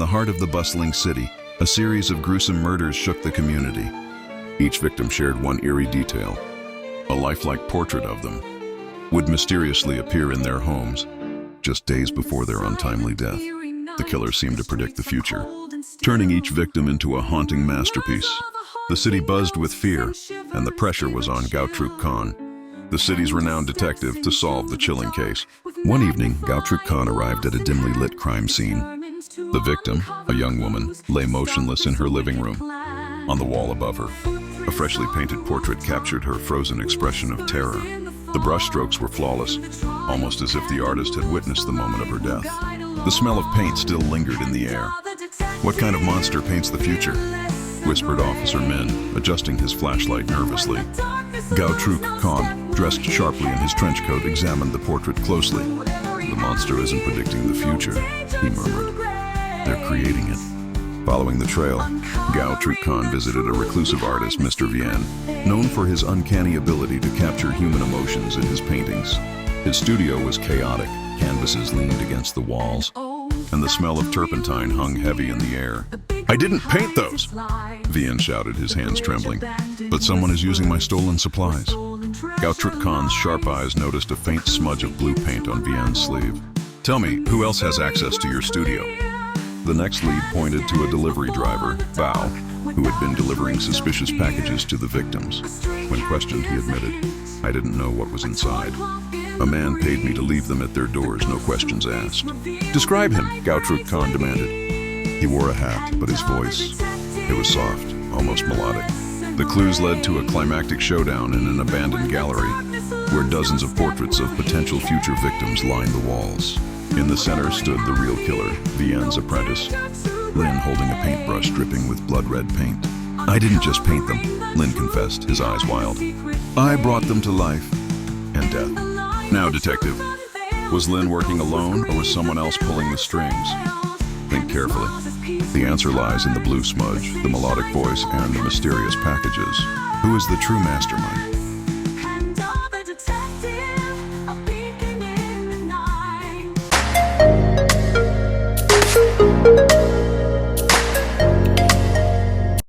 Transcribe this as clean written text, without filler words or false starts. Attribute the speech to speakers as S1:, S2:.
S1: the heart of the bustling city, a series of gruesome murders shook the community. Each victim shared one eerie detail. A lifelike portrait of them would mysteriously appear in their homes just days before their untimely death. The killer seemed to predict the future, turning each victim into a haunting masterpiece. The city buzzed with fear, and the pressure was on Gautrek Khan, the city's renowned detective, to solve the chilling case. One evening, Gautrek Khan arrived at a dimly lit crime scene. The victim, a young woman, lay motionless in her living room. On the wall above her, a freshly painted portrait captured her frozen expression of terror. The brushstrokes were flawless, almost as if the artist had witnessed the moment of her death. The smell of paint still lingered in the air. "What kind of monster paints the future?" whispered Officer Min, adjusting his flashlight nervously. Gautrek Khan, dressed sharply in his trench coat, examined the portrait closely. "The monster isn't predicting the future," he murmured. "They're creating it." Following the trail, Gautrek Khan visited a reclusive artist, Mr. Vian, known for his uncanny ability to capture human emotions in his paintings. His studio was chaotic, canvases leaned against the walls, and the smell of turpentine hung heavy in the air. "I didn't paint those!" Vian shouted, his hands trembling. "But someone is using my stolen supplies." Gautrek Khan's sharp eyes noticed a faint smudge of blue paint on Vian's sleeve. "Tell me, who else has access to your studio?" The next lead pointed to a delivery driver, Bao, who had been delivering suspicious packages to the victims. When questioned, he admitted, "I didn't know what was inside. A man paid me to leave them at their doors, no questions asked." "Describe him," Gautrek Khan demanded. He wore a hat, but his voice, it was soft, almost melodic. The clues led to a climactic showdown in an abandoned gallery, where dozens of portraits of potential future victims lined the walls. In the center stood the real killer, Vian's apprentice, Lin, holding a paintbrush dripping with blood-red paint. "I didn't just paint them," Lin confessed, his eyes wild. "I brought them to life and death." "Now, detective, was Lin working alone, or was someone else pulling the strings? Think carefully. The answer lies in the blue smudge, the melodic voice, and the mysterious packages. Who is the true mastermind?